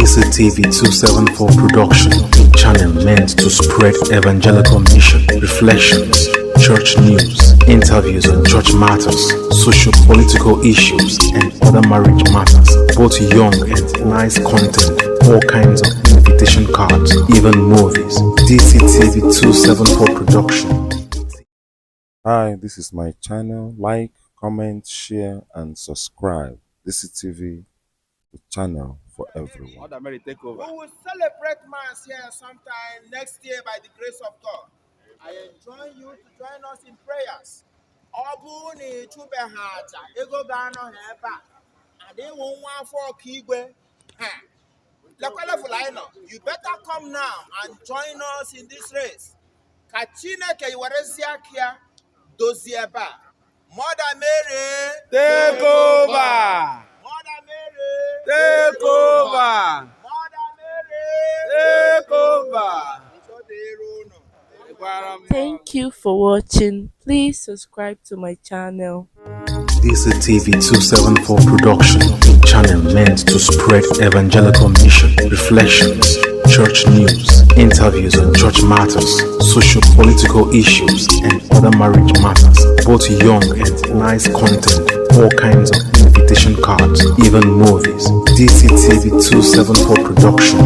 DCTV 274 production, a channel meant to spread evangelical mission, reflections, church news, interviews on church matters, socio-political issues, and other marriage matters, both young and nice content, all kinds of invitation cards, even movies. DCTV 274 production. Hi, this is my channel. Like, comment, share, and subscribe. DCTV, the channel for everyone. We will celebrate Mass here sometime next year by the grace of God. I enjoin you to join us in prayers. Obuni chubehaja ego gano heba. Ade wonwa for kigwe. You better come now and join us in this race. Kachine ke iwaresia kia dozieba. Mother Mary, take over. Mother Mary, Take over. Mother Mary, Take over. Thank you for watching. Please subscribe to my channel. DCTV 274 production, a channel meant to spread evangelical mission, reflections, church news, interviews on church matters, socio-political issues, and other marriage matters, both young and nice content, all kinds of invitation cards, even movies. DCTV 274 production.